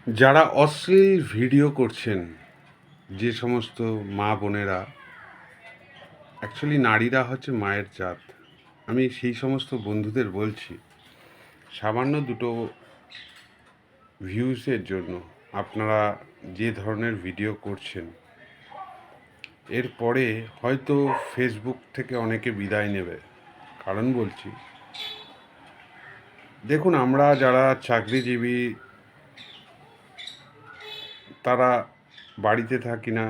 যারা অশ্লীল ভিডিও করছেন, যে সমস্ত মা বোনেরা, অ্যাকচুয়ালি নারীরা হচ্ছে মায়ের জাত। আমি সেই সমস্ত বন্ধুদের বলছি, সামান্য দুটো ভিউসের জন্য আপনারা যে ধরনের ভিডিও করছেন, এরপরে হয়তো ফেসবুক থেকে অনেকে বিদায় নেবে। কারণ বলছি, দেখুন, আমরা যারা চাকরিজীবী তারা বাড়িতে থাকি না,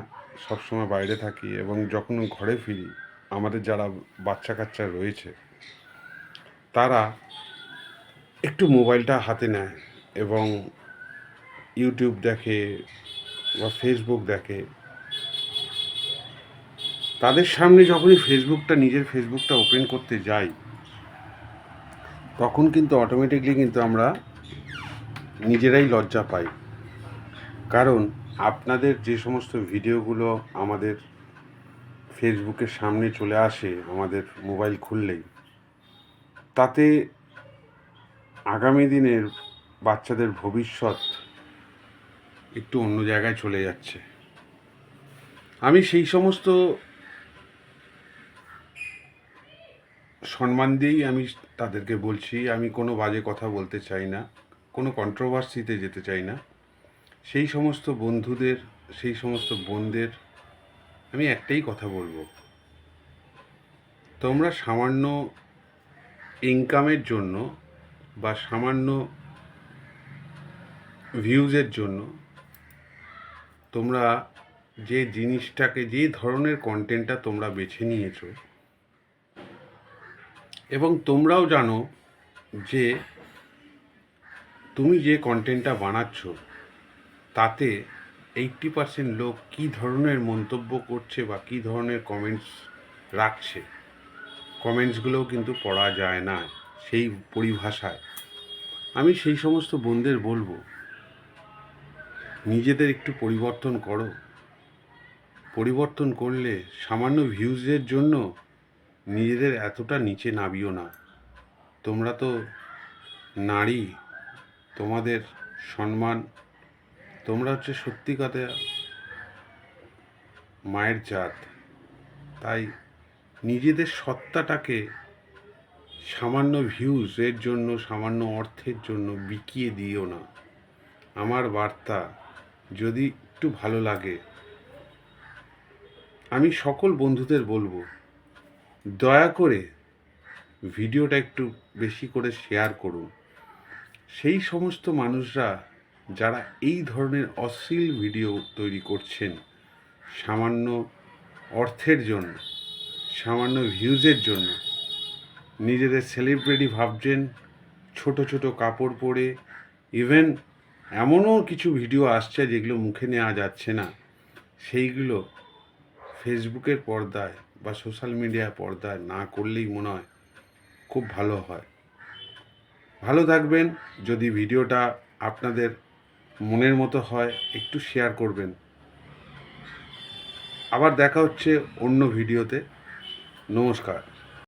সবসময় বাইরে থাকি, এবং যখন ঘরে ফিরি আমাদের যারা বাচ্চা কাচ্চা রয়েছে তারা একটু মোবাইলটা হাতে নেয় এবং ইউটিউব দেখে বা ফেসবুক দেখে। তাদের সামনে যখনই নিজের ফেসবুকটা ওপেন করতে যাই, তখন কিন্তু অটোমেটিকলি কিন্তু আমরা নিজেরাই লজ্জা পাই। কারণ আপনাদের যে সমস্ত ভিডিওগুলো আমাদের ফেসবুকের সামনে চলে আসে আমাদের মোবাইল খুললেই, তাতে আগামী দিনের বাচ্চাদের ভবিষ্যৎ একটু অন্য জায়গায় চলে যাচ্ছে। আমি সেই সমস্ত সম্মান দিয়েই আমি তাদেরকে বলছি, আমি কোনো বাজে কথা বলতে চাই না, কোনো কন্ট্রোভার্সিতে যেতে চাই না। সেই সমস্ত বন্ধুদের, সেই সমস্ত বোনদের আমি একটাই কথা বলবো, তোমরা সামান্য ইনকামের জন্য বা সামান্য ভিউজের জন্য তোমরা যে জিনিসটাকে, যে ধরনের কন্টেন্টটা তোমরা বেছে নিয়েছো, এবং তোমরাও জানো যে তুমি যে কন্টেন্টটা বানাচ্ছ তাতে 80% লোক কী ধরনের মন্তব্য করছে বা কী ধরনের কমেন্টস রাখছে, কমেন্টসগুলোও কিন্তু পড়া যায় না সেই পরিভাষায়। আমি সেই সমস্ত বোনদের বলবো, নিজেদের একটু পরিবর্তন করো। পরিবর্তন করলে সামান্য ভিউজের জন্য নিজেদের এতটা নিচে নামিও না। তোমরা তো নারী, তোমাদের সম্মান, তোমরা হচ্ছে সত্যি কথা মায়ের জাত। তাই নিজেদের সত্তাটাকে সামান্য ভিউজের জন্য, সামান্য অর্থের জন্য বিকিয়ে দিও না। আমার বার্তা যদি একটু ভালো লাগে, আমি সকল বন্ধুদের বলবো, দয়া করে ভিডিওটা একটু বেশি করে শেয়ার করুন। সেই সমস্ত মানুষরা যারা এই ধরনের অশ্লীল ভিডিও তৈরি করছেন সামান্য অর্থের জন্য, সামান্য ভিউজের জন্য, নিজেদের সেলিব্রিটি ভাবছেন, ছোট ছোট কাপড় পরে, ইভেন এমনও কিছু ভিডিও আসছে যেগুলো মুখে নেওয়া যাচ্ছে না, সেইগুলো ফেসবুকের পর্দায় বা সোশ্যাল মিডিয়া পর্দায় না করলেই মনে হয় খুব ভালো হয়। ভালো থাকবেন। যদি ভিডিওটা আপনাদের মনের মতো হয় একটু শেয়ার করবেন। আবার দেখা হচ্ছে অন্য ভিডিওতে। নমস্কার।